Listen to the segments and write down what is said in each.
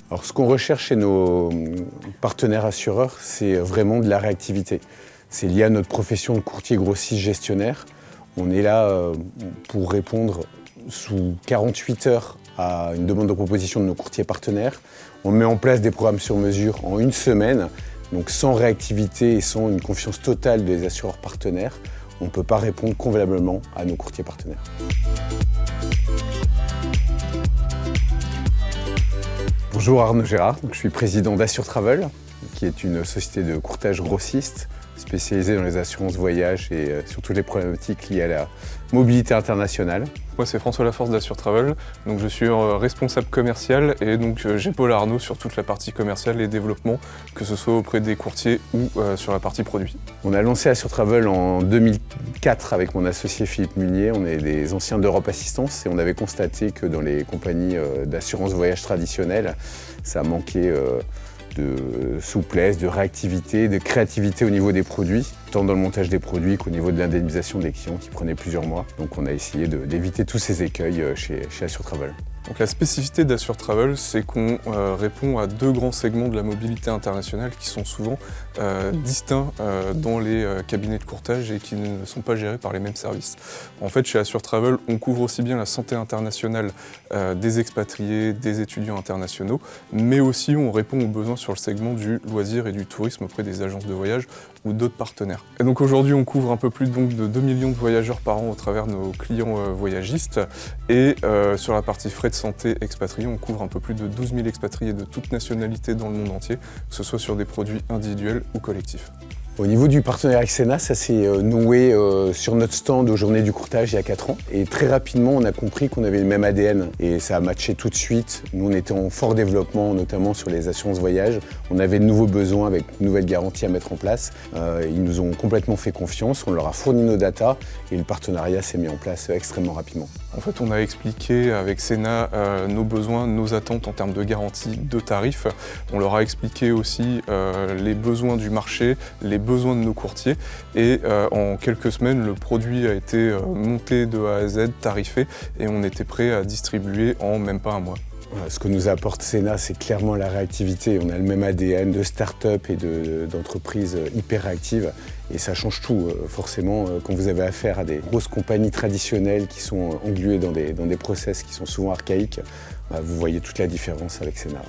Alors ce qu'on recherche chez nos partenaires assureurs, c'est vraiment de la réactivité. C'est lié à notre profession de courtier grossiste gestionnaire. On est là pour répondre sous 48 heures à une demande de proposition de nos courtiers partenaires. On met en place des programmes sur mesure en une semaine, donc sans réactivité et sans une confiance totale des assureurs partenaires, on ne peut pas répondre convenablement à nos courtiers partenaires. Bonjour Arnaud Gérard, je suis président d'Assure Travel, qui est une société de courtage grossiste spécialisée dans les assurances voyage et sur toutes les problématiques liées à la mobilité internationale. Moi c'est François Laforce d'Assure Travel, donc je suis responsable commercial et donc j'épaule Arnaud sur toute la partie commerciale et développement, que ce soit auprès des courtiers ou sur la partie produit. On a lancé Assure Travel en 2004 avec mon associé Philippe Munier, on est des anciens d'Europe Assistance et on avait constaté que dans les compagnies d'assurance voyage traditionnelles, ça manquait de souplesse, de réactivité, de créativité au niveau des produits, tant dans le montage des produits qu'au niveau de l'indemnisation des clients qui prenaient plusieurs mois. Donc on a essayé d'éviter tous ces écueils chez Assure Travel. Donc la spécificité d'Assure Travel, c'est qu'on répond à deux grands segments de la mobilité internationale qui sont souvent distincts dans les cabinets de courtage et qui ne sont pas gérés par les mêmes services. En fait, chez Assure Travel, on couvre aussi bien la santé internationale des expatriés, des étudiants internationaux, mais aussi on répond aux besoins sur le segment du loisir et du tourisme auprès des agences de voyage ou d'autres partenaires. Et donc aujourd'hui, on couvre un peu plus donc, de 2 millions de voyageurs par an au travers de nos clients voyagistes et sur la partie frais de santé expatriés, on couvre un peu plus de 12 000 expatriés de toute nationalité dans le monde entier, que ce soit sur des produits individuels ou collectifs. Au niveau du partenariat avec Sénat, ça s'est noué sur notre stand aux Journées du courtage il y a 4 ans. Et très rapidement, on a compris qu'on avait le même ADN et ça a matché tout de suite. Nous, on était en fort développement, notamment sur les assurances voyage. On avait de nouveaux besoins avec de nouvelles garanties à mettre en place. Ils nous ont complètement fait confiance, on leur a fourni nos datas et le partenariat s'est mis en place extrêmement rapidement. En fait, on a expliqué avec Sénat nos besoins, nos attentes en termes de garantie, de tarifs. On leur a expliqué aussi les besoins du marché, les besoins de nos courtiers et en quelques semaines, le produit a été monté de A à Z, tarifé et on était prêt à distribuer en même pas un mois. Ce que nous apporte Sénat, c'est clairement la réactivité. On a le même ADN de start-up et d'entreprises hyper réactives et ça change tout. Forcément, quand vous avez affaire à des grosses compagnies traditionnelles qui sont engluées dans des process qui sont souvent archaïques, vous voyez toute la différence avec Sénat.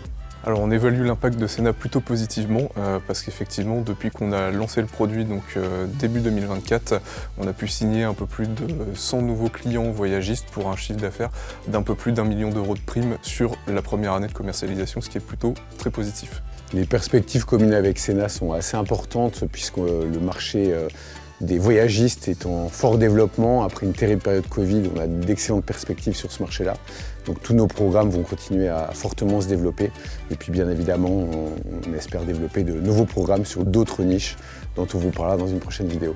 Alors on évalue l'impact de Sénat plutôt positivement parce qu'effectivement depuis qu'on a lancé le produit, donc début 2024, on a pu signer un peu plus de 100 nouveaux clients voyagistes pour un chiffre d'affaires d'un peu plus d'1 million d'euros de primes sur la première année de commercialisation, ce qui est plutôt très positif. Les perspectives communes avec Sénat sont assez importantes puisque le marché des voyagistes est en fort développement. Après une terrible période Covid, on a d'excellentes perspectives sur ce marché-là. Donc tous nos programmes vont continuer à fortement se développer. Et puis bien évidemment, on espère développer de nouveaux programmes sur d'autres niches dont on vous parlera dans une prochaine vidéo.